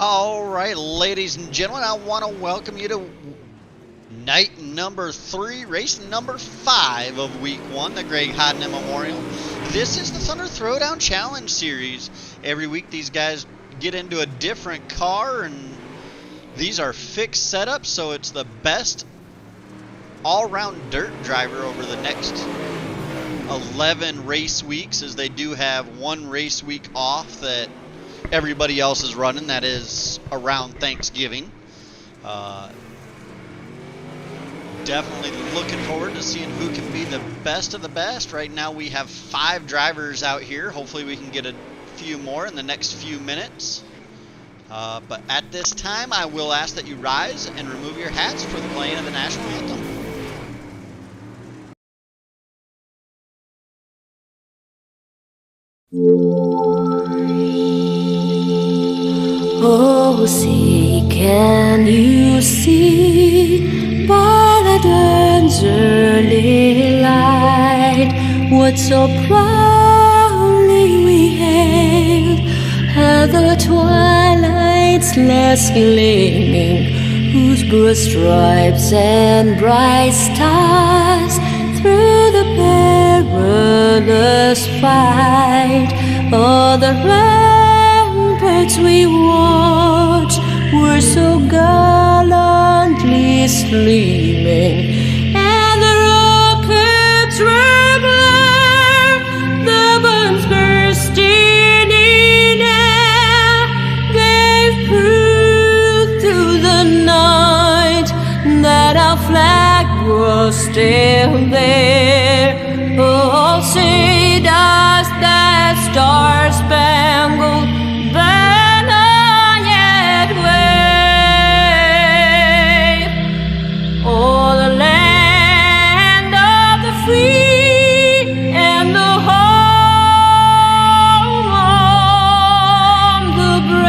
All right, ladies and gentlemen, I want to welcome you to night number 3, race number 5 of week 1, the Greg Hodnett Memorial. This is the Thunder Throwdown Challenge Series. Every week these guys get into a different car, and these are fixed setups, so it's the best all-round dirt driver over the next 11 race weeks, as they do have one race week off that everybody else is running, that is around Thanksgiving. Definitely looking forward to seeing who can be the best of the best. Right now we have 5 drivers out here. Hopefully we can get a few more in the next few minutes. But at this time I will ask that you rise and remove your hats for the playing of the national anthem. Oh, see, can you see by the dawn's early light what so proudly we hailed at the twilight's last gleaming, whose broad stripes and bright stars through the perilous fight, all the ramparts we watched were so gallantly streaming, and the rockets regular, the bombs bursting in air, gave proof to the night that our flag was still there. Oh, say does that star-spangled banner yet wave? Oh, the land of the free and the home of the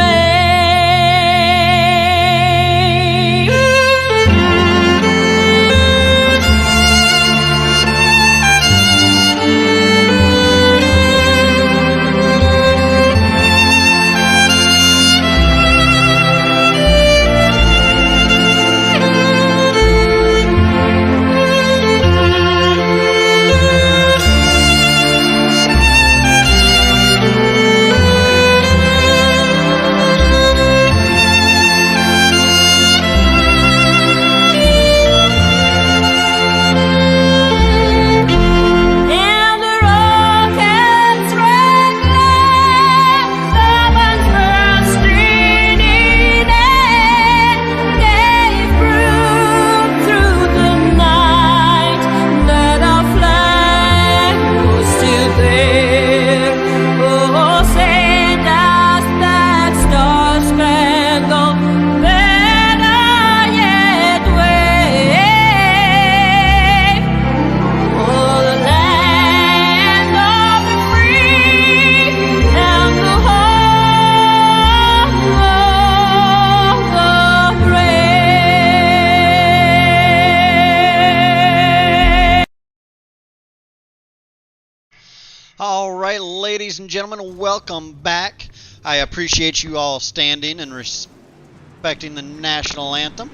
All right, ladies and gentlemen, welcome back. I appreciate you all standing and respecting the national anthem.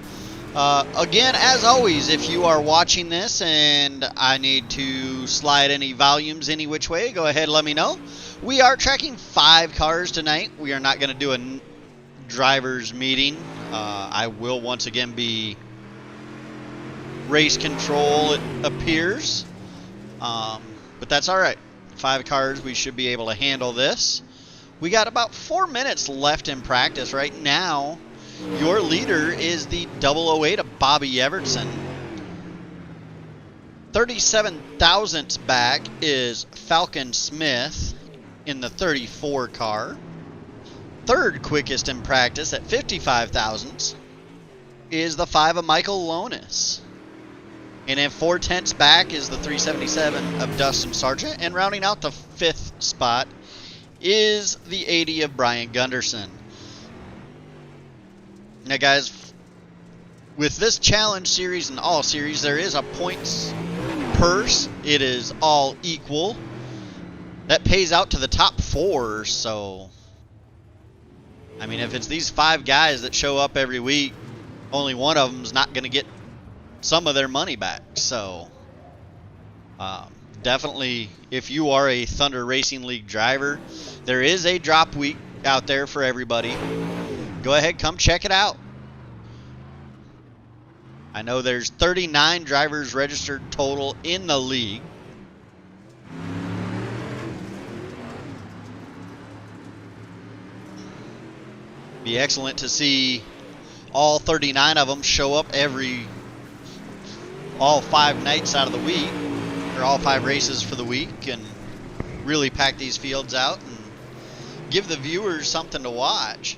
Again, as always, if you are watching this and I need to slide any volumes any which way, go ahead and let me know. We are tracking 5 cars tonight. We are not going to do a driver's meeting. I will once again be race control, it appears. But that's all right. 5 cars, we should be able to handle this. We got about 4 minutes left in practice. Right now, your leader is the 008 of Bobby Evertson. 37 thousandths back is Falcon Smith in the 34 car. Third quickest in practice at 55 thousandths is the 5 of Michael Lonis. And then 4 tenths back is the 377 of Dustin Sargent. And rounding out the 5th spot is the 80 of Brian Gunderson. Now, guys, with this challenge series and all series, there is a points purse. It is all equal. That pays out to the top 4, so I mean, if it's these 5 guys that show up every week, only one of them's not going to get some of their money back. So, definitely, if you are a Thunder Racing League driver, there is a drop week out there for everybody. Go ahead, come check it out. I know there's 39 drivers registered total in the league. Be excellent to see all 39 of them show up all 5 nights out of the week, or all 5 races for the week, and really pack these fields out and give the viewers something to watch.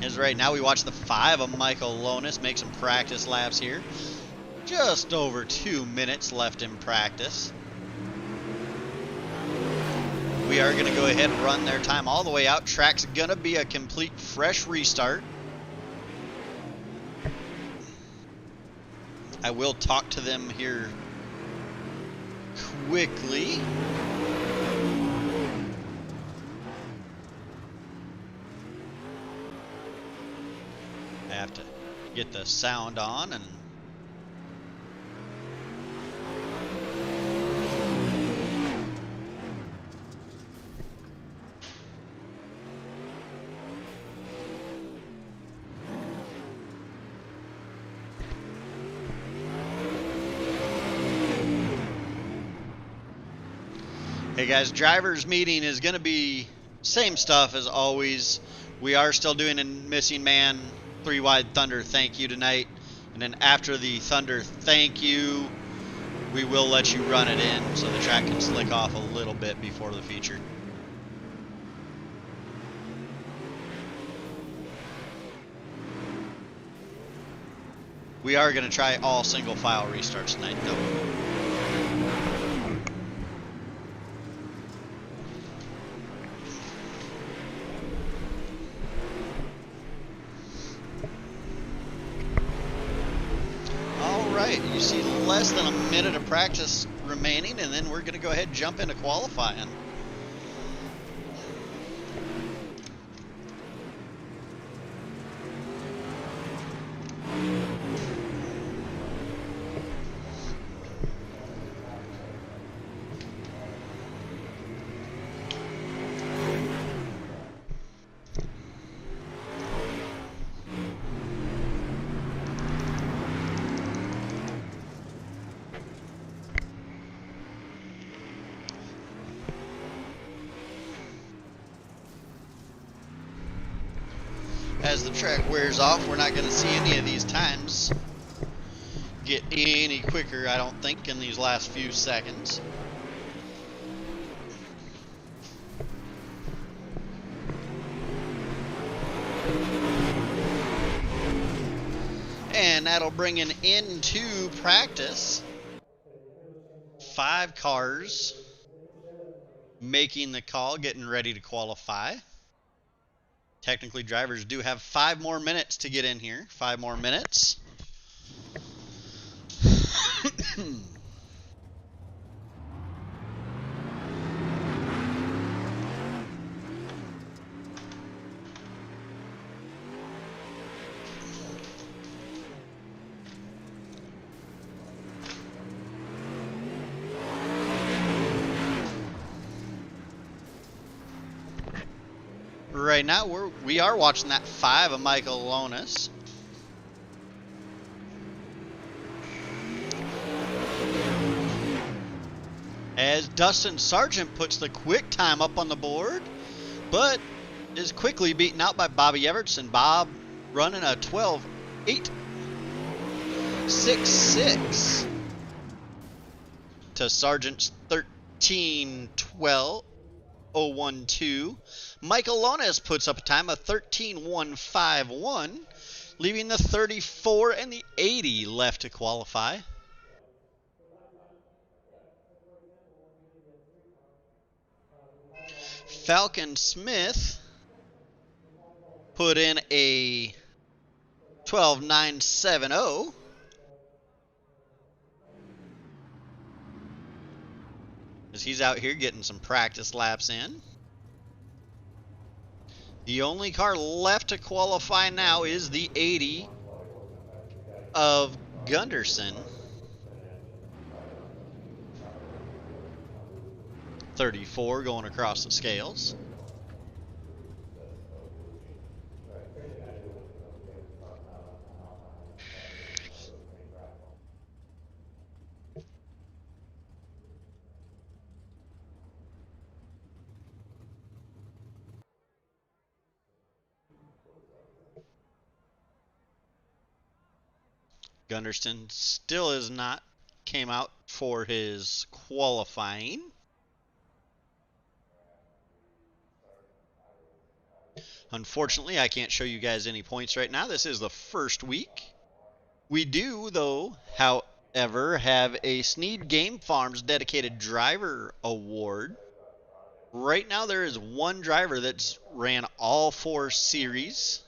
As right now we watch the 5 of Michael Lonis make some practice laps here. Just over 2 minutes left in practice. We are going to go ahead and run their time all the way out. Track's going to be a complete fresh restart. I will talk to them here quickly. I have to get the sound on and hey guys, drivers meeting is going to be same stuff as always. We are still doing a missing man 3 wide Thunder thank you tonight, and then after the Thunder thank you we will let you run it in so the track can slick off a little bit before the feature. We are going to try all single file restarts tonight though. You see less than a minute of practice remaining, and then we're going to go ahead and jump into qualifying. As the track wears off, we're not going to see any of these times get any quicker, I don't think, in these last few seconds. And that'll bring an end to practice. 5 cars making the call, getting ready to qualify. Technically, drivers do have 5 more minutes to get in here. 5 more minutes. Right now, we are watching that 5 of Michael Lonis. As Dustin Sargent puts the quick time up on the board, but is quickly beaten out by Bobby Evertson. Bob running a 12.866 to Sargent's 13.12.012. Michael Lonis puts up a time of 13.151, leaving the 34 and the 80 left to qualify. Falcon Smith put in a 12.970. as he's out here getting some practice laps in. The only car left to qualify now is the 80 of Gunderson. 34 going across the scales. Gunderson still has not came out for his qualifying. Unfortunately, I can't show you guys any points right now. This is the first week. We do, though, however, have a Sneed Game Farms dedicated driver award. Right now, there is one driver that's ran all 4 series.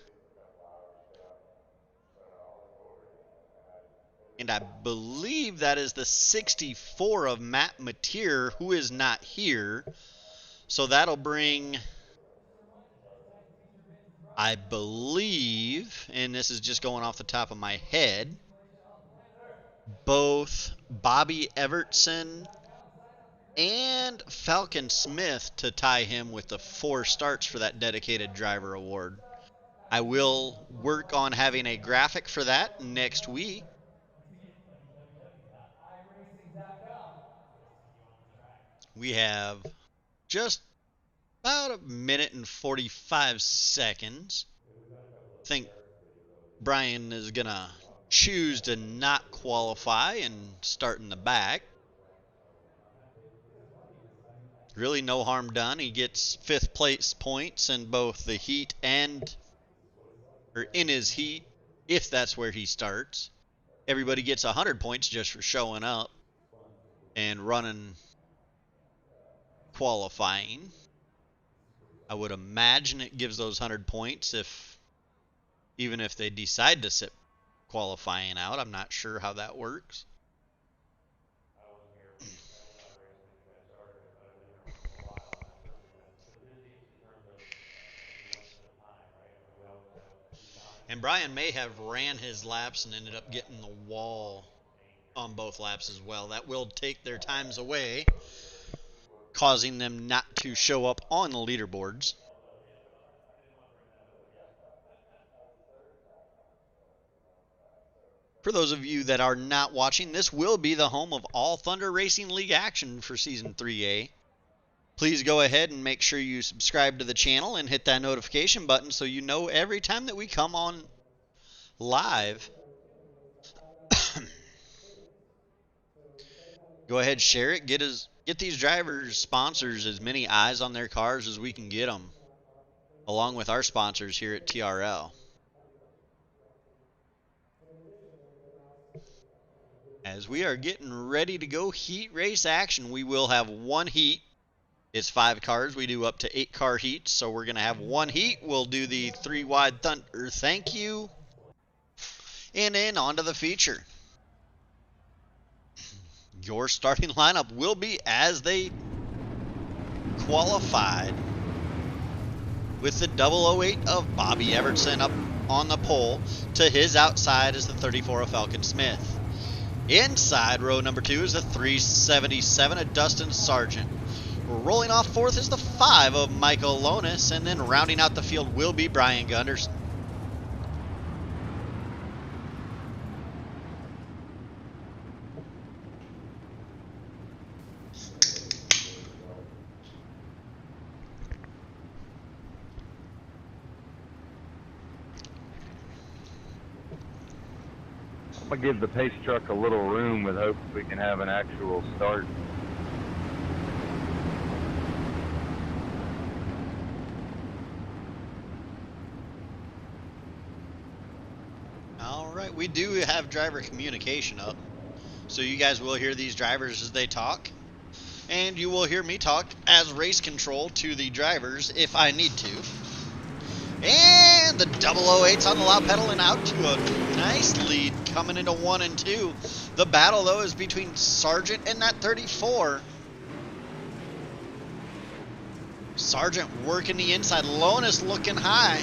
And I believe that is the 64 of Matt Mateer, who is not here. So that'll bring, I believe, and this is just going off the top of my head, both Bobby Evertson and Falcon Smith to tie him with the 4 starts for that dedicated driver award. I will work on having a graphic for that next week. We have just about a minute and 45 seconds. I think Brian is going to choose to not qualify and start in the back. Really no harm done. He gets 5th place points in both the heat and, or in his heat, if that's where he starts. Everybody gets 100 points just for showing up and running qualifying. I would imagine it gives those 100 points even if they decide to sit qualifying out. I'm not sure how that works. And Brian may have ran his laps and ended up getting the wall on both laps as well. That will take their times away, causing them not to show up on the leaderboards. For those of you that are not watching, this will be the home of all Thunder Racing League action for Season 3A. Please go ahead and make sure you subscribe to the channel and hit that notification button so you know every time that we come on live. Go ahead, share it. Get these drivers, sponsors, as many eyes on their cars as we can get them, along with our sponsors here at TRL. As we are getting ready to go heat race action, we will have one heat. It's 5 cars. We do up to 8 car heats, so we're going to have one heat. We'll do the 3 wide Thunder thank you, and then on to the feature. Your starting lineup will be as they qualified, with the 008 of Bobby Evertson up on the pole. To his outside is the 34 of Falcon Smith. Inside row number 2 is the 377 of Dustin Sargent. Rolling off 4th is the 5 of Michael Lonis, and then rounding out the field will be Brian Gunderson. I'm going to give the pace truck a little room with hope we can have an actual start. All right, we do have driver communication up, so you guys will hear these drivers as they talk, and you will hear me talk as race control to the drivers if I need to. And the 008's on the loud pedal and out to a nice lead coming into 1 and 2. The battle, though, is between Sargent and that 34. Sargent working the inside. Lonus looking high.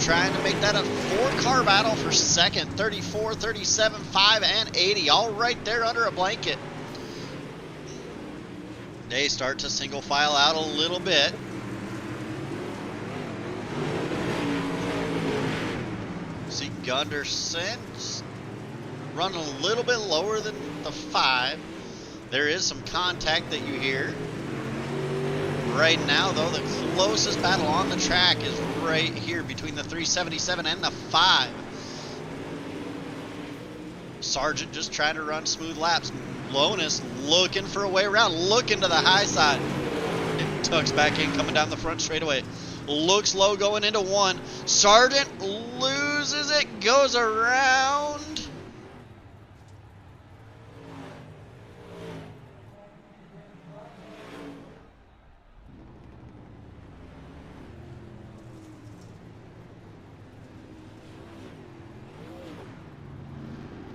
Trying to make that a 4-car battle for second. 34, 37, 5, and 80. All right there under a blanket. They start to single file out a little bit. See Gunderson running a little bit lower than the 5. There is some contact that you hear. Right now, though, the closest battle on the track is right here between the 377 and the 5. Sargent just trying to run smooth laps. Lonus looking for a way around, looking to the high side. And tucks back in, coming down the front straightaway. Looks low going into 1. Sargent loses it, goes around.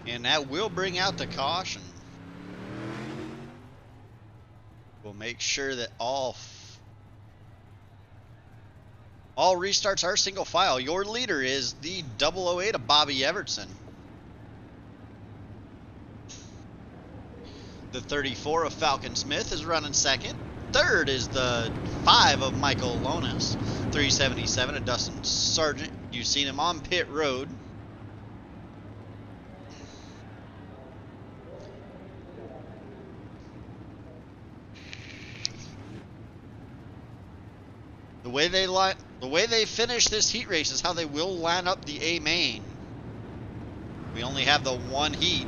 And that will bring out the caution. We'll make sure that all restarts are single file. Your leader is the 008 of Bobby Evertson. The 34 of Falcon Smith is running second. Third is the 5 of Michael Lonus. 377 of Dustin Sargent. You've seen him on pit road. The way they finish this heat race is how they will line up the A main. We only have the 1 heat.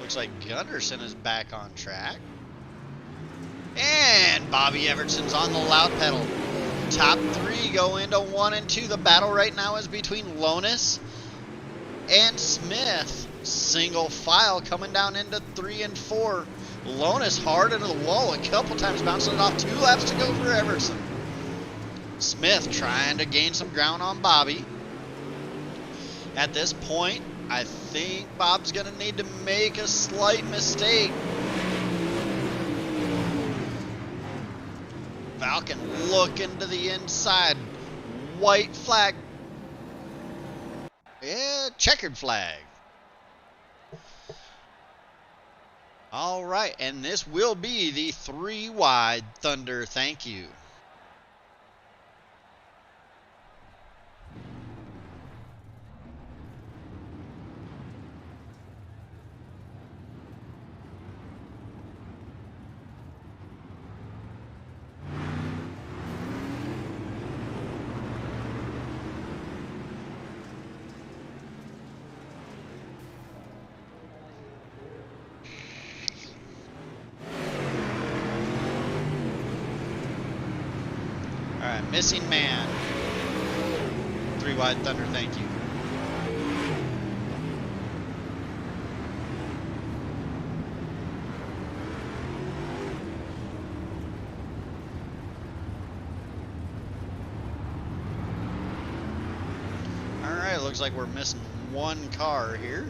Looks like Gunderson is back on track. And Bobby Evertson's on the loud pedal. Top 3 go into 1 and 2. The battle right now is between Lonus and Smith. Single file coming down into 3 and 4. Lonus hard into the wall a couple times, bouncing it off. 2 laps to go for Evertson. Smith trying to gain some ground on Bobby. At this point, I think Bob's going to need to make a slight mistake. Falcon looking to the inside. White flag. Yeah, checkered flag. All right, and this will be the 3 wide Thunder thank you. Missing man. 3 wide Thunder, thank you. Alright, looks like we're missing 1 car here.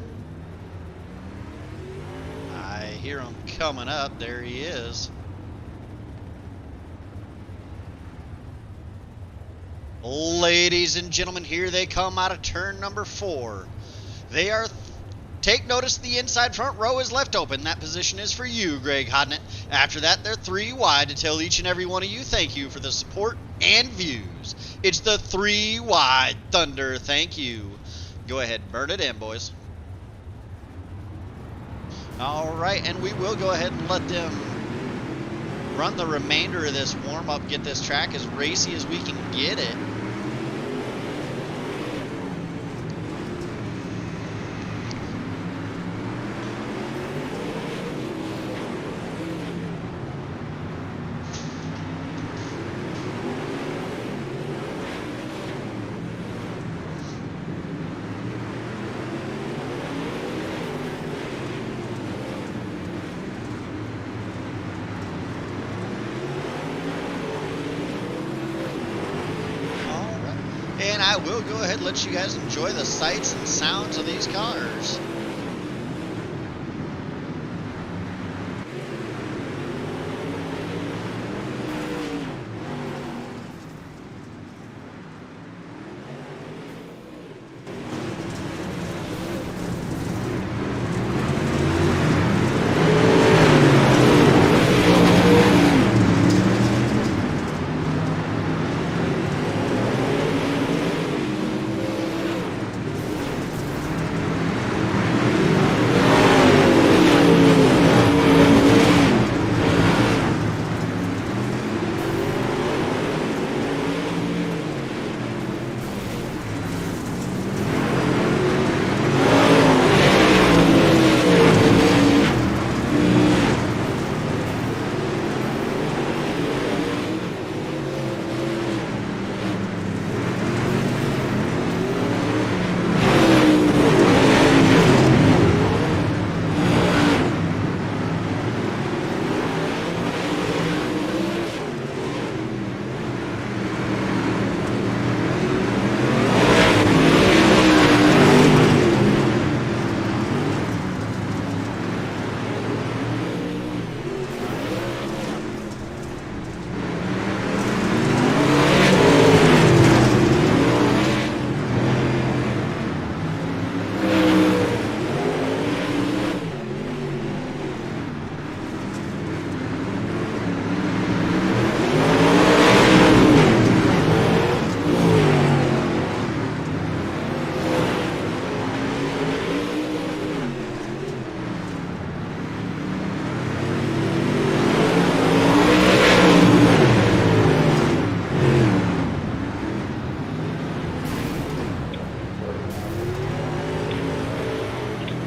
I hear him coming up. There he is. Ladies and gentlemen, here they come out of turn number 4. They are, take notice, the inside front row is left open. That position is for you, Greg Hodnett. After that, they're 3 wide to tell each and every one of you thank you for the support and views. It's the 3 wide Thunder thank you. Go ahead, burn it in, boys. All right, and we will go ahead and let them run the remainder of this warm-up, get this track as racy as we can get it. I will go ahead and let you guys enjoy the sights and sounds of these cars.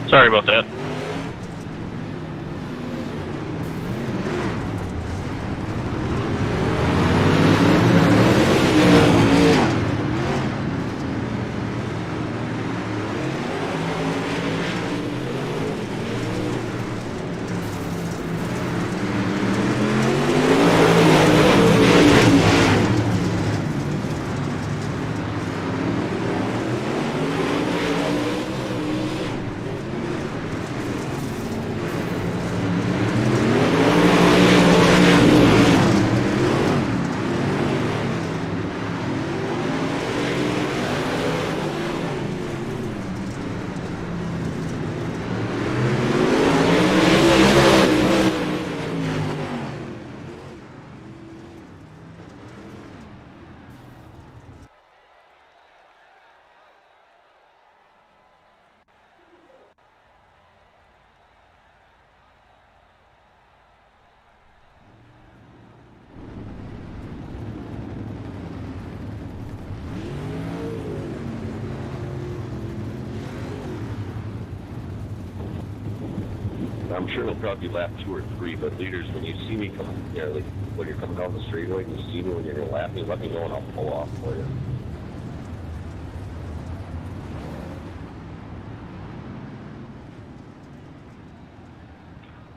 Sorry about that. I'm sure it'll probably lap 2 or 3, but leaders, when you see me come, like when you're coming down the straightaway and you see me when you're going to lap me, let me know and I'll pull off for you.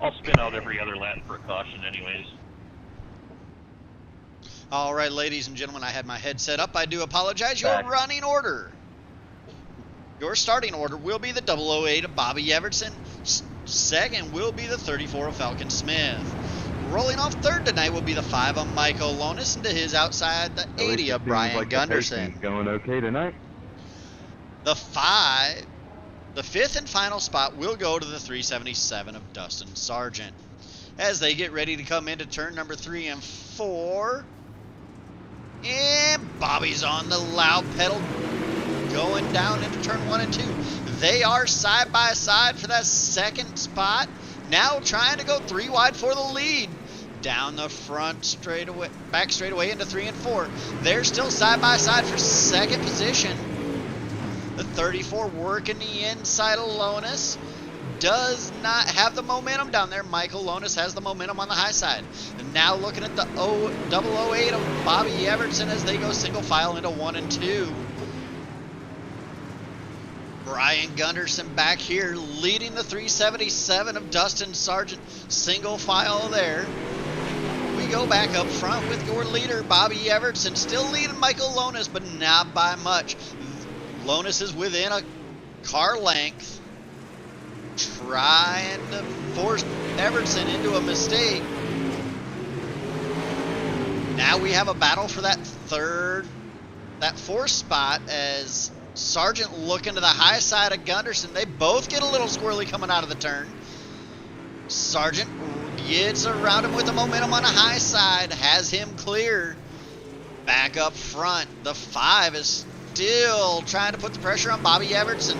I'll spin out every other lap for a caution anyways. All right, ladies and gentlemen, I had my head set up. I do apologize. Your Back. running order. Your starting order will be the 008 of Bobby Everson. Second will be the 34 of Falcon Smith. Rolling off third tonight will be the 5 of Michael Lonis, and to his outside, the 80 of Brian Gunderson. Going okay tonight? The fifth and final spot will go to the 377 of Dustin Sargent. As they get ready to come into turn number 3 and 4. And Bobby's on the loud pedal going down into turn 1 and 2. They are side by side for that second spot. Now trying to go 3 wide for the lead. Down the front straightaway, back straightaway into 3 and 4. They're still side by side for second position. The 34 working the inside of Lonis. Does not have the momentum down there. Michael Lonis has the momentum on the high side. And now looking at the 008 of Bobby Everson as they go single file into 1 and 2. Brian Gunderson back here leading the 377 of Dustin Sargent. Single file there. We go back up front with your leader, Bobby Evertson, still leading Michael Lonis, but not by much. Lonis is within a car length, trying to force Evertson into a mistake. Now we have a battle for that fourth spot as Sargent looking to the high side of Gunderson. They both get a little squirrely coming out of the turn. Sargent gets around him with the momentum on the high side, has him clear. Back up front, the 5 is still trying to put the pressure on Bobby Evertson.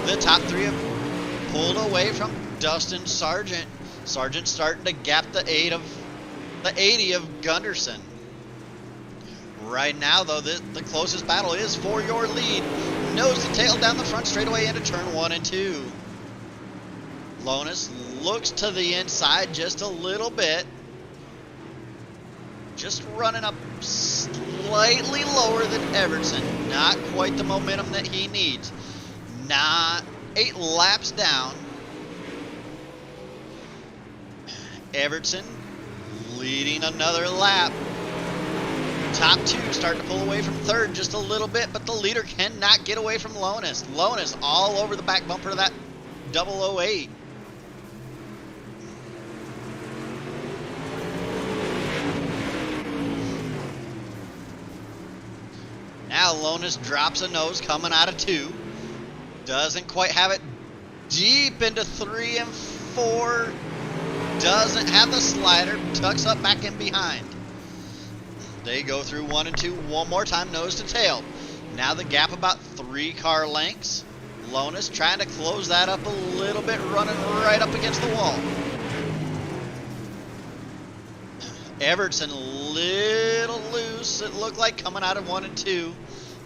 The top 3 have pulled away from Dustin Sargent. Sargent starting to gap the 80 of Gunderson. Right now, though, the closest battle is for your lead. Nose to tail down the front straightaway into turn 1 and 2. Lonis looks to the inside just a little bit. Just running up slightly lower than Evertson. Not quite the momentum that he needs. Not 8 laps down. Evertson leading another lap. Top 2 starting to pull away from third just a little bit, but the leader cannot get away from Lonis. Lonis all over the back bumper of that 008. Now Lonis drops a nose coming out of 2. Doesn't quite have it deep into 3 and 4. Doesn't have the slider. Tucks up back in behind. They go through 1 and 2 one more time, nose to tail. Now the gap about 3 car lengths. Lonis trying to close that up a little bit, running right up against the wall. Evertson little loose, it looked like, coming out of 1 and 2.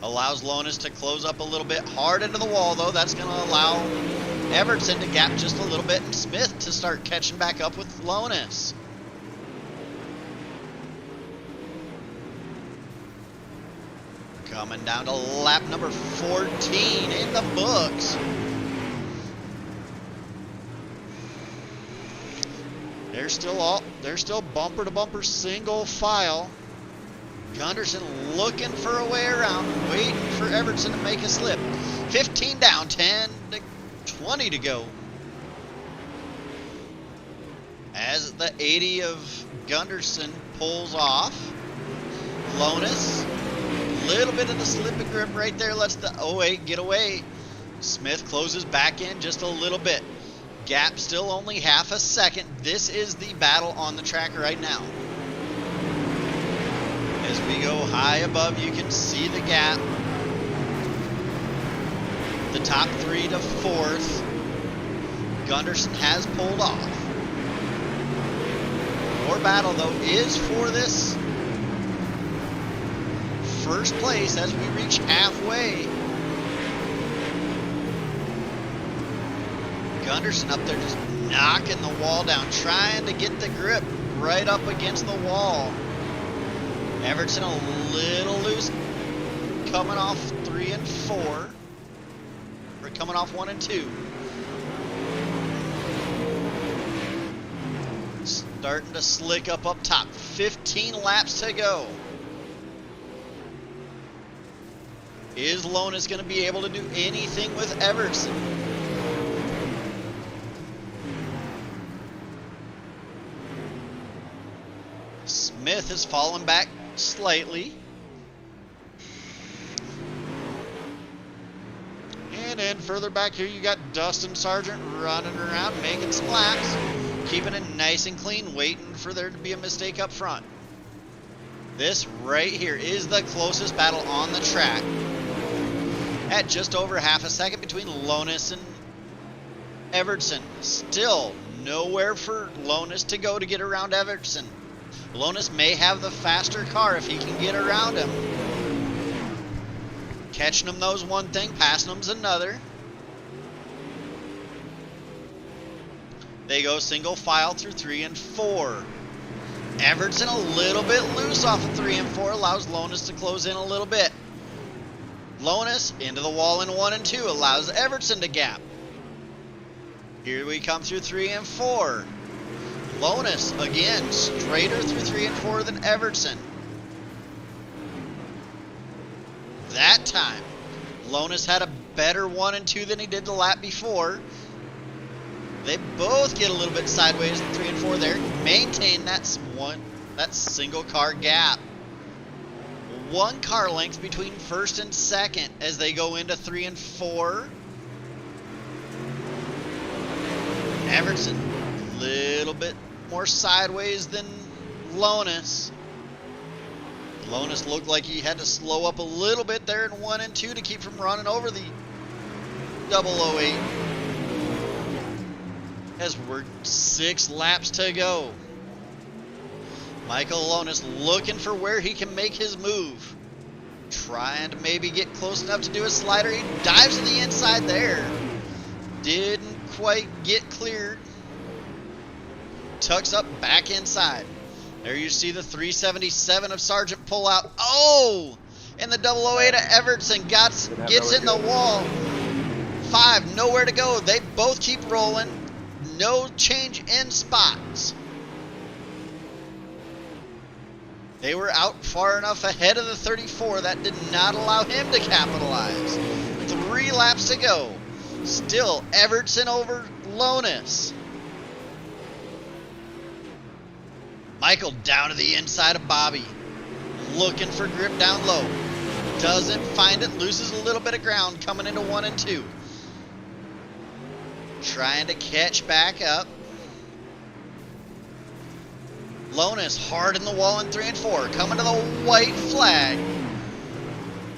Allows Lonis to close up a little bit hard into the wall, though. That's going to allow Evertson to gap just a little bit and Smith to start catching back up with Lonis. Coming down to lap number 14 in the books. They're still bumper to bumper single file. Gunderson looking for a way around, waiting for Evertson to make a slip. 15 down, 10 to 20 to go. As the 80 of Gunderson pulls off, Lonis, little bit of the slip and grip right there, lets the 08 get away. Smith closes back in just a little bit. Gap still only half a second. This is the battle on the track right now. As we go high above, you can see the gap. The top 3 to 4th. Gunderson has pulled off. Your battle, though, is for this first place as we reach halfway. Gunderson up there just knocking the wall down, trying to get the grip right up against the wall. Evertson a little loose, coming off 3 and 4. Or coming off 1 and 2. Starting to slick up top. 15 laps to go. Is Lonis going to be able to do anything with Evertson? Smith has fallen back slightly. And then further back here, you got Dustin Sargent running around, making some laps, keeping it nice and clean, waiting for there to be a mistake up front. This right here is the closest battle on the track. At just over half a second between Lonis and Evertson. Still nowhere for Lonis to go to get around Evertson. Lonis may have the faster car if he can get around him. Catching him those one thing, passing him's another. They go single file through 3 and 4. Evertson a little bit loose off of 3 and 4, allows Lonis to close in a little bit. Lonis into the wall in 1 and 2, allows Evertson to gap. Here we come through 3 and 4. Lonus, again, straighter through 3 and 4 than Evertson. That time, Lonus had a better 1 and 2 than he did the lap before. They both get a little bit sideways in 3 and 4 there. Maintain that single car gap. 1 car length between first and second as they go into 3 and 4. Evertson, a little bit more sideways than Lonus. Lonus looked like he had to slow up a little bit there in 1 and 2 to keep from running over the 008. As we're 6 laps to go. Michael Lonus looking for where he can make his move. Trying to maybe get close enough to do a slider. He dives to the inside there. Didn't quite get cleared. Tucks up back inside. There you see the 377 of Sargent pull out. Oh! And the 008 of Evertson gets in the wall. 5, nowhere to go. They both keep rolling. No change in spots. They were out far enough ahead of the 34 that did not allow him to capitalize. 3 laps to go. Still Evertson over Lonus. Michael down to the inside of Bobby. Looking for grip down low. Doesn't find it. Loses a little bit of ground coming into 1 and 2. Trying to catch back up. Lonus hard in the wall in 3 and 4. Coming to the white flag.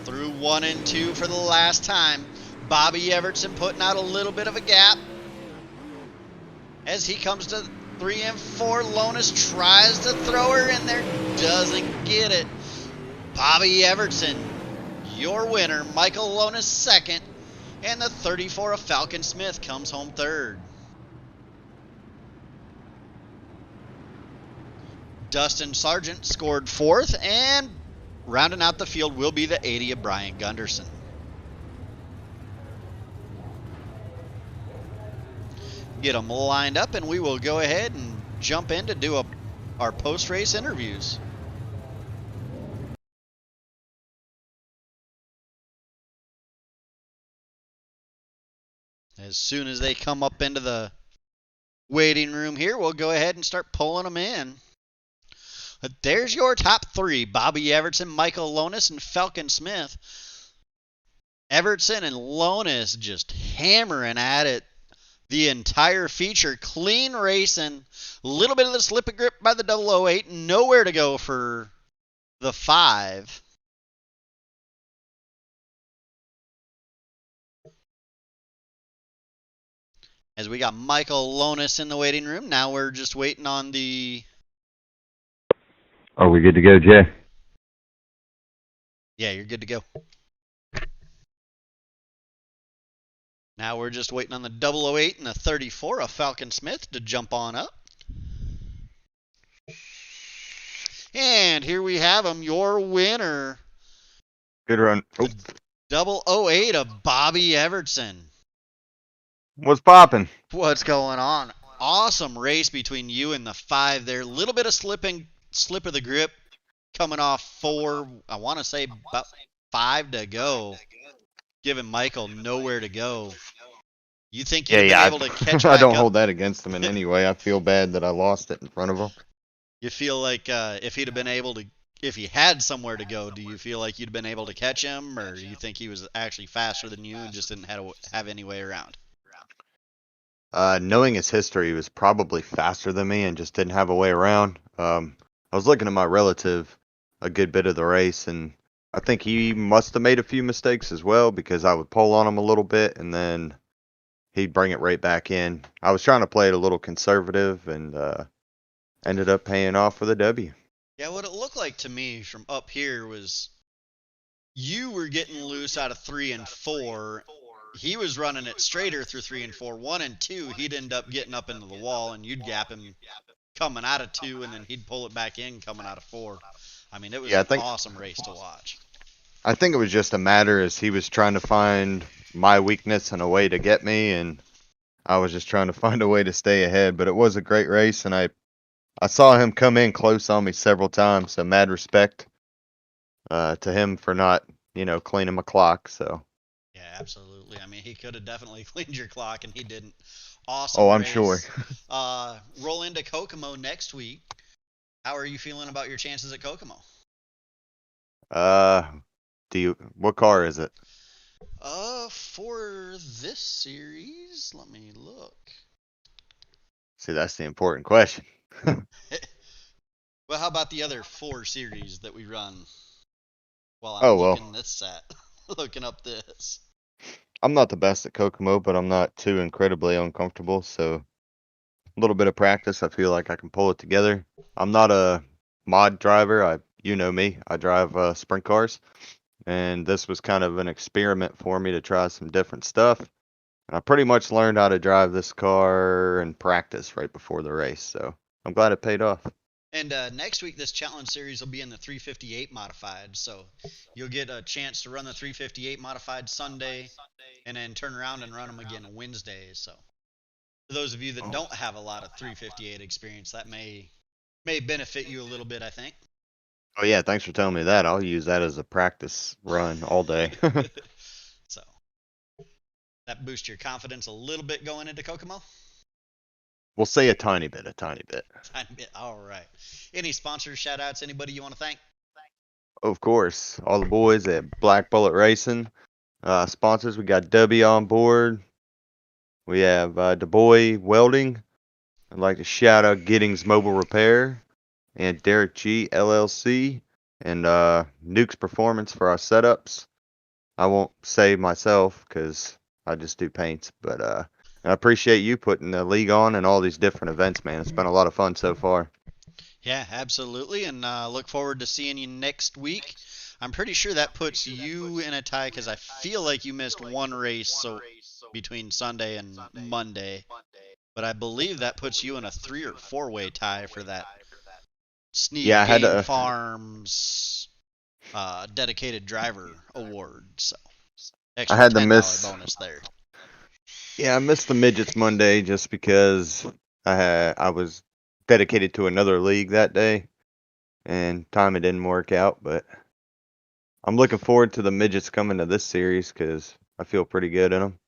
Through 1 and 2 for the last time. Bobby Evertson putting out a little bit of a gap. As he comes to 3 and 4, Lonus tries to throw her in there. Doesn't get it. Bobby Evertson, your winner. Michael Lonus second. And the 34 of Falcon Smith comes home third. Dustin Sargent scored fourth, and rounding out the field will be the 80 of Brian Gunderson. Get them lined up, and we will go ahead and jump in to do our post-race interviews. As soon as they come up into the waiting room here, we'll go ahead and start pulling them in. But there's your top 3. Bobby Evertson, Michael Lonus, and Falcon Smith. Evertson and Lonus just hammering at it the entire feature. Clean racing. A little bit of the slip of grip by the 008. Nowhere to go for the 5. As we got Michael Lonus in the waiting room. Now we're just waiting on the... Are we good to go, Jay? Yeah, you're good to go. Now we're just waiting on the 008 and the 34 of Falcon Smith to jump on up. And here we have him, your winner. Good run. Oh. 008 of Bobby Evertson. What's popping? What's going on? Awesome race between you and the 5 there. A little bit of slip of the grip coming off 4. I want to say about 5 to go. Giving Michael nowhere to go. You think you'd been able to catch back I don't up? hold that against him in any way. I feel bad that I lost it in front of him. You feel like if he'd have been able to, if he had somewhere to go, do you feel like you'd been able to catch him, or you think he was actually faster than you and just didn't have any way around? Knowing his history, he was probably faster than me and just didn't have a way around. I was looking at my relative a good bit of the race, and I think he must have made a few mistakes as well, because I would pull on him a little bit and then he'd bring it right back in. I was trying to play it a little conservative, and ended up paying off with a W. Yeah, what it looked like to me from up here was you were getting loose out of 3 and 4. He was running it straighter through 3 and 4. 1 and 2, he'd end up getting up into the wall, and you'd gap him coming out of 2, and then he'd pull it back in coming out of 4. I mean, it was an awesome race to watch. I think it was just a matter as he was trying to find my weakness and a way to get me, and I was just trying to find a way to stay ahead. But it was a great race, and I I saw him come in close on me several times, so mad respect to him for not, cleaning my clock. So, Yeah, absolutely. I mean, he could have definitely cleaned your clock, and he didn't. oh, Awesome I'm sure. race. Roll into Kokomo next week. How are you feeling about your chances at Kokomo? Uh, what car is it? For this series, let me look. See, that's the important question. Well, how about the other 4 series that we run while I'm Oh, well, looking this at looking up this? I'm not the best at Kokomo, but I'm not too incredibly uncomfortable. So, a little bit of practice, I feel like I can pull it together. I'm not a mod driver. You know me. I drive sprint cars, and this was kind of an experiment for me to try some different stuff. And I pretty much learned how to drive this car in practice right before the race, so I'm glad it paid off. And next week, this challenge series will be in the 358 modified, so you'll get a chance to run the 358 modified Sunday, and then turn around and run them again Wednesday. So for those of you that don't have a lot of 358 experience, that may benefit you a little bit, I think. Oh yeah, thanks for telling me that. I'll use that as a practice run all day. So that boosts your confidence a little bit going into Kokomo. We'll say a tiny bit, a tiny bit. Tiny bit. All right. Any sponsors, shout outs, anybody you want to thank? Of course, all the boys at Black Bullet Racing. Sponsors, we got W on board. We have Du Bois Welding. I'd like to shout out Giddings Mobile Repair and Derek G LLC and Nuke's Performance for our setups. I won't say myself because I just do paints, but I appreciate you putting the league on and all these different events, man. It's been a lot of fun so far. Yeah, absolutely. And look forward to seeing you next week. I'm pretty sure that puts you in a tie because I feel like you missed one race so between Sunday and Monday. But I believe that puts you in a 3 or 4 way tie for that Yeah, Sneed I had Game to. Farms dedicated driver award. So I extra had to $10 miss. bonus there. Yeah, I missed the midgets Monday just because I was dedicated to another league that day, and time it didn't work out. But I'm looking forward to the midgets coming to this series because I feel pretty good in them.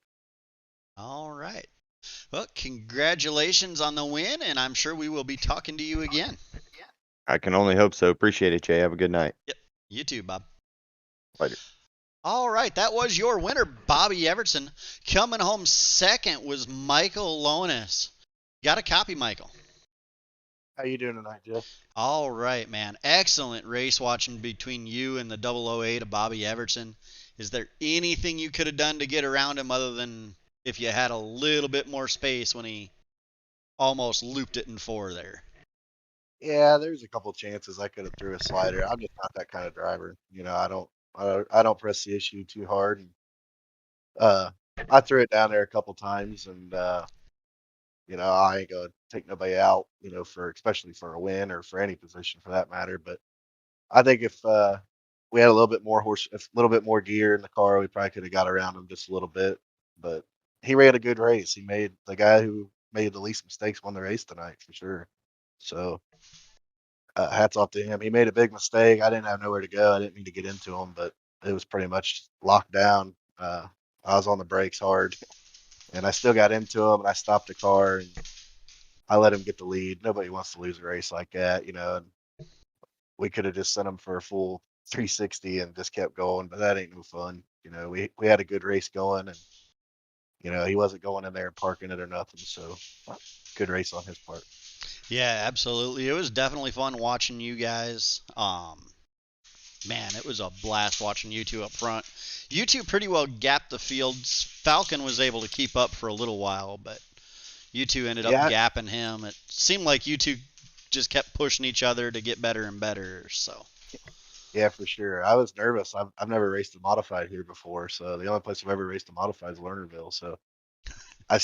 All right. Well, congratulations on the win, and I'm sure we will be talking to you again. I can only hope so. Appreciate it, Jay. Have a good night. Yep. You too, Bob. Later. All right, that was your winner, Bobby Everson. Coming home second was Michael Lonis. Got a copy, Michael. How you doing tonight, Jeff? All right, man. Excellent race watching between you and the 008 of Bobby Everson. Is there anything you could have done to get around him other than if you had a little bit more space when he almost looped it in 4 there? Yeah, there's a couple chances I could have threw a slider. I'm just not that kind of driver. I don't press the issue too hard. And, uh, I threw it down there a couple times, and I ain't gonna take nobody out. For especially for a win or for any position for that matter. But I think if we had a little bit more a little bit more gear in the car, we probably could have got around him just a little bit. But he ran a good race. He made the guy who made the least mistakes won the race tonight for sure. So hats off to him. He made a big mistake. I didn't have nowhere to go. I didn't mean to get into him, but it was pretty much locked down. I was on the brakes hard, and I still got into him, and I stopped the car, and I let him get the lead. Nobody wants to lose a race like that, And we could have just sent him for a full 360 and just kept going, but that ain't no fun. We had a good race going, and he wasn't going in there and parking it or nothing. So good race on his part. Yeah, absolutely. It was definitely fun watching you guys. Man, it was a blast watching you two up front. You two pretty well gapped the fields. Falcon was able to keep up for a little while, but you two ended up Yeah, gapping him. It seemed like you two just kept pushing each other to get better and better. So, yeah, for sure. I was nervous. I've never raced a modified here before, so the only place I've ever raced a modified is Lernerville. So I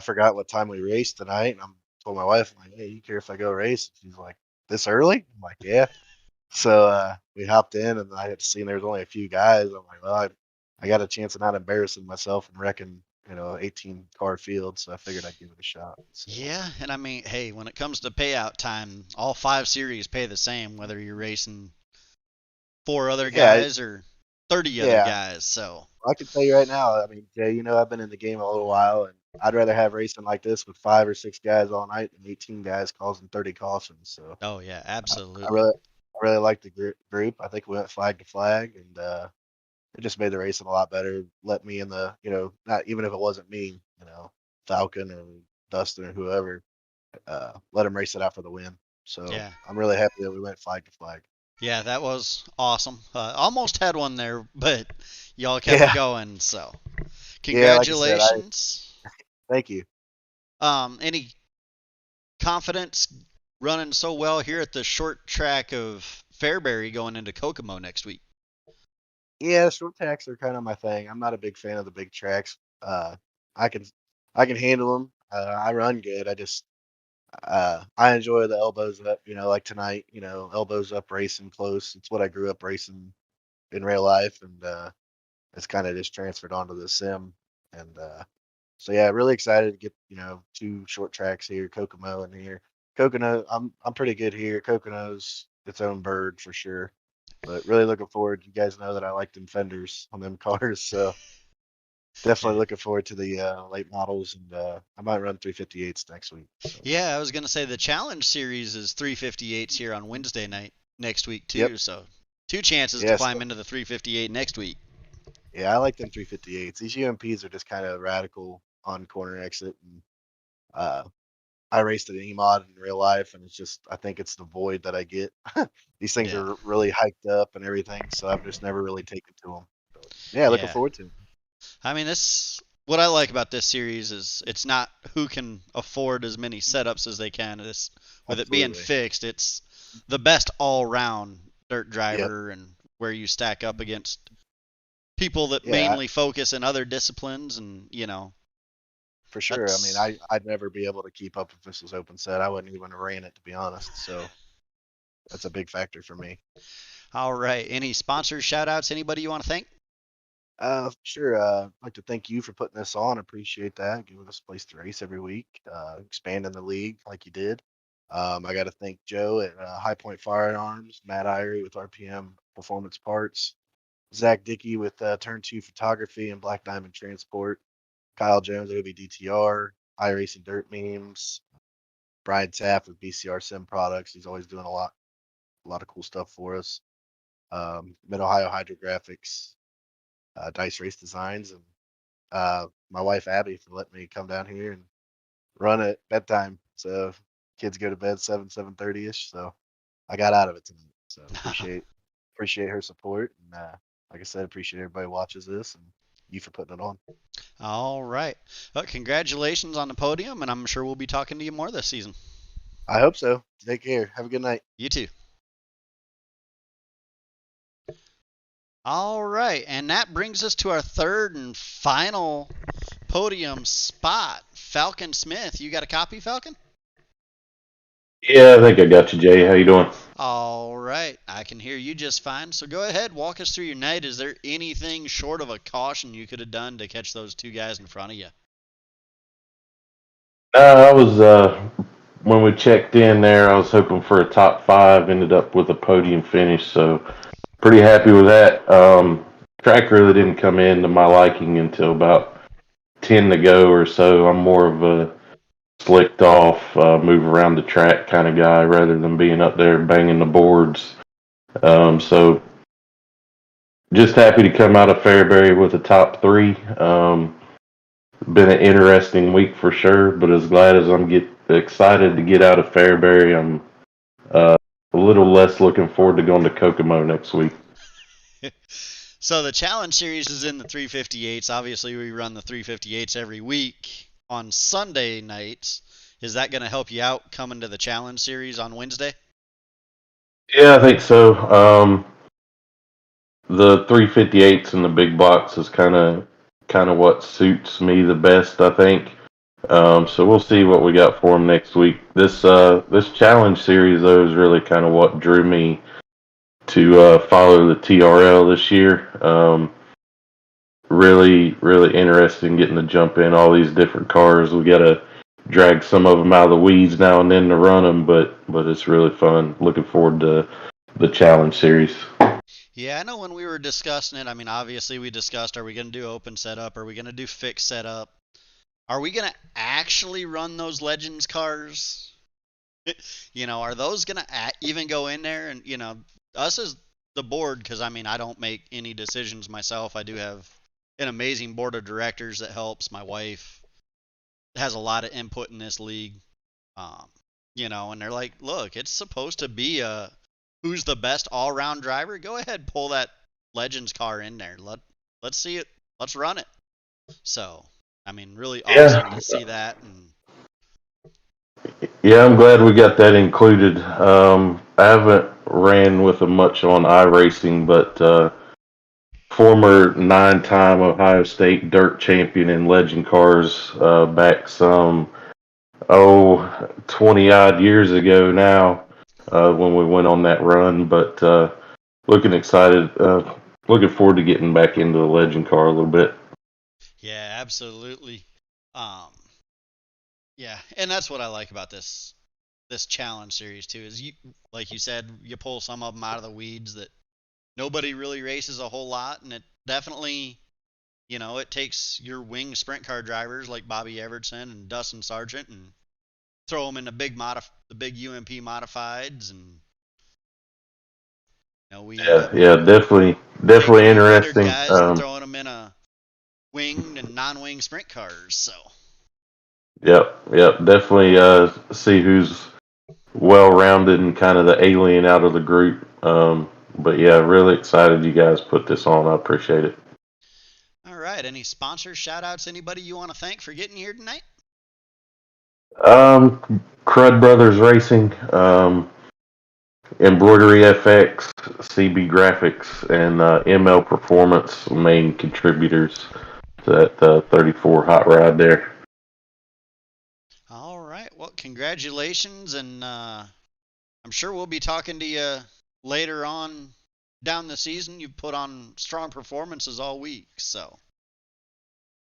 forgot what time we raced tonight, and I told my wife, I'm like, hey, you care if I go race? She's like, this early? I'm like, yeah. So we hopped in, and I had seen there was only a few guys. I'm like, well, I got a chance of not embarrassing myself and wrecking 18 car field, so I figured I'd give it a shot. So. Yeah, and I mean, hey, when it comes to payout time, all 5 series pay the same, whether you're racing 4 other Yeah, guys or 30 other yeah. guys. So I can tell you right now. I mean, Jay, I've been in the game a little while, and I'd rather have racing like this with 5 or 6 guys all night than 18 guys causing 30 cautions. So oh yeah, I absolutely. really, I really like the group. I think we went flag to flag, and it just made the racing a lot better. Let me in the, not even if it wasn't me, Falcon or Dustin or whoever, let him race it out for the win. So Yeah. I'm really happy that we went flag to flag. Yeah, that was awesome. Almost had one there, but y'all kept it Yeah, going. So yeah. Like I said, congratulations. thank you. Any confidence running so well here at the short track of Fairbury going into Kokomo next week? Yeah, short tracks are kind of my thing. I'm not a big fan of the big tracks. I can I can handle them. I run good. I enjoy the elbows up. Like tonight. Elbows up racing close. It's what I grew up racing in real life, and it's kind of just transferred onto the sim. And so yeah, really excited to get 2 short tracks here, Kokomo and here. Kokomo, I'm pretty good here. Kokomo's its own bird for sure. But really looking forward. You guys know that I like them fenders on them cars, so Yeah. definitely looking forward to the late models, and I might run 358s next week. So Yeah, I was gonna say the challenge series is 358s here on Wednesday night next week yep, too. So 2 chances to yes, climb into the 358 next week. yeah, I like them 358s. These UMPs are just kind of radical on corner exit, and uh, I raced at E-mod in real life, and I think it's the void that I get. These things Yeah. are really hiked up and everything, so I've just never really taken to them. Yeah, looking Yeah. forward to it. I mean, this what I like about this series is it's not who can afford as many setups as they can. It's with it being Absolutely. fixed, it's the best all-round dirt Yep. driver and where you stack up against people that Yeah, mainly focus in other disciplines and, for sure. I mean, that's I'd never be able to keep up if this was open set. I wouldn't even have ran it, to be honest. So that's a big factor for me. all right. Any sponsors, shout outs, anybody you want to thank? Sure. I'd like to thank you for putting this on. Appreciate that. Giving us a place to race every week. Expanding the league like you did. I got to thank Joe at High Point Firearms, Matt Irie with RPM Performance Parts, Zach Dickey with Turn 2 Photography and Black Diamond Transport, Kyle Jones at OBDTR, iRacing Dirt Memes, Brian Taft with BCR Sim Products. He's always doing a lot of cool stuff for us. Mid Ohio Hydrographics, Dice Race Designs, and my wife Abby for letting me come down here and run at bedtime. So kids go to bed 7:30 ish. So I got out of it tonight. So appreciate her support, and like I said, appreciate everybody who watches this and you for putting it on. All right. Well, congratulations on the podium, and I'm sure we'll be talking to you more this season. I hope so. Take care. Have a good night. You too. All right, and that brings us to our third and final podium spot. Falcon Smith, you got a copy, Falcon? Yeah, I think I got you, Jay. How you doing? All right, I can hear you just fine. So go ahead, walk us through your night. Is there anything short of a caution you could have done to catch those 2 guys in front of you? I was when we checked in there, I was hoping for a top 5. Ended up with a podium finish, so pretty happy with that. Track really didn't come in to my liking until about 10 to go or so. I'm more of a slicked off, move around the track kind of guy rather than being up there banging the boards. So just happy to come out of Fairbury with a top 3. Been an interesting week for sure, but as glad as I'm excited to get out of Fairbury, I'm a little less looking forward to going to Kokomo next week. So the challenge series is in the 358s. Obviously, we run the 358s every week on Sunday nights. Is that going to help you out coming to the challenge series on Wednesday? Yeah, I think so. The 358s and the big blocks is kind of what suits me the best, I think. So we'll see what we got for them next week. This challenge series though is really kind of what drew me to follow the TRL this year. really interesting getting to jump in all these different cars. We got to drag some of them out of the weeds now and then to run them, but it's really fun. Looking forward to the challenge series. Yeah, I know when we were discussing it, I mean, obviously we discussed, are we going to do open setup? Are we going to do fixed setup? Are we going to actually run those Legends cars? Are those going to even go in there? And, us as the board, because, I mean, I don't make any decisions myself. I do have an amazing board of directors that helps. My wife has a lot of input in this league. And they're like, look, it's supposed to be a who's the best all-round driver. Go ahead, pull that Legends car in there. Let's see it. Let's run it. So, I mean, really awesome to see that. And yeah, I'm glad we got that included. I haven't ran with them much on iRacing, but former 9-time Ohio State dirt champion in legend cars back some 20 odd years ago now when we went on that run. But looking excited, looking forward to getting back into the legend car a little bit. yeah, absolutely. Yeah, and that's what I like about this challenge series too. Is like you said, you pull some of them out of the weeds that nobody really races a whole lot, and it definitely, it takes your wing sprint car drivers like Bobby Evertson and Dustin Sargent and throw them in the big UMP modifieds, and definitely interesting. Guys and throwing them in a winged and non-wing sprint cars. So. Yep, definitely see who's well-rounded and kind of the alien out of the group. But yeah, really excited you guys put this on. I appreciate it. All right. Any sponsors, shout-outs, anybody you want to thank for getting here tonight? Crud Brothers Racing, Embroidery FX, CB Graphics, and ML Performance, main contributors to that 34 hot rod there. All right. Well, congratulations, and I'm sure we'll be talking to you later on down the season. You've put on strong performances all week, so.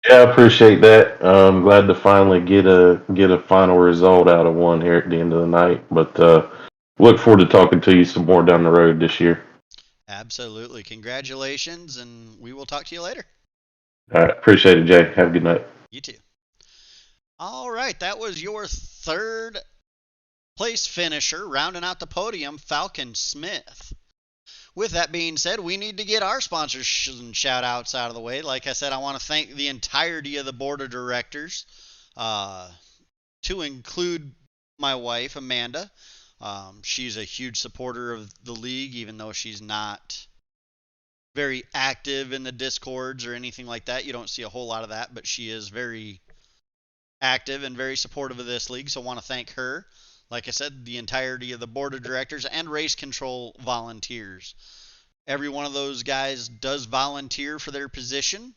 Yeah, I appreciate that. I'm glad to finally get a final result out of one here at the end of the night. But look forward to talking to you some more down the road this year. Absolutely. Congratulations, and we will talk to you later. All right. Appreciate it, Jay. Have a good night. You too. All right. That was your third place finisher, rounding out the podium, Falcon Smith. With that being said, we need to get our sponsors and shout-outs out of the way. Like I said, I want to thank the entirety of the board of directors, to include my wife, Amanda. She's a huge supporter of the league, even though she's not very active in the Discords or anything like that. You don't see a whole lot of that, but she is very active and very supportive of this league, so I want to thank her. Like I said, the entirety of the board of directors and race control volunteers. Every one of those guys does volunteer for their position.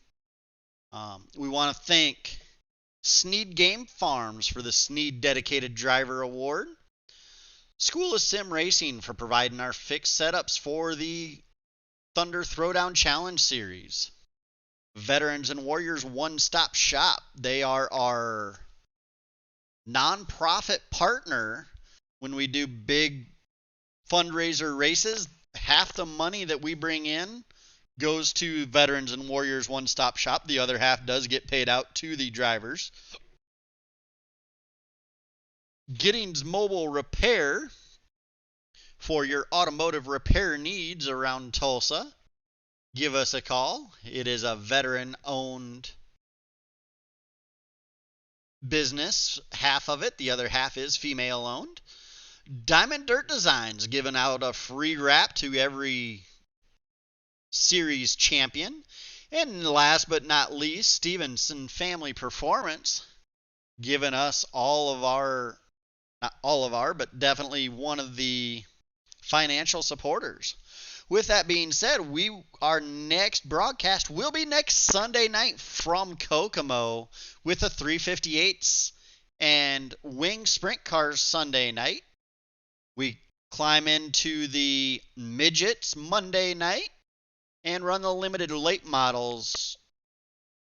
We want to thank Sneed Game Farms for the Sneed Dedicated Driver Award. School of Sim Racing for providing our fixed setups for the Thunder Throwdown Challenge Series. Veterans and Warriors One Stop Shop. They are our nonprofit partner when we do big fundraiser races. Half the money that we bring in goes to Veterans and Warriors One Stop Shop. The other half does get paid out to the drivers. Giddings Mobile Repair for your automotive repair needs around Tulsa. Give us a call. It is a veteran-owned business, half of it. The other half is female-owned. Diamond Dirt Designs, giving out a free wrap to every series champion. And last but not least, Stevenson Family Performance, giving us but definitely one of the financial supporters. With that being said, our next broadcast will be next Sunday night from Kokomo with the 358s and wing sprint cars Sunday night. We climb into the midgets Monday night and run the limited late models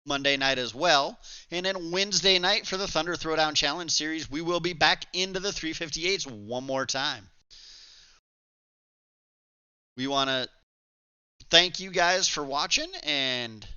Monday night as well. And then Wednesday night for the Thunder Throwdown Challenge Series, we will be back into the 358s one more time. We want to thank you guys for watching, and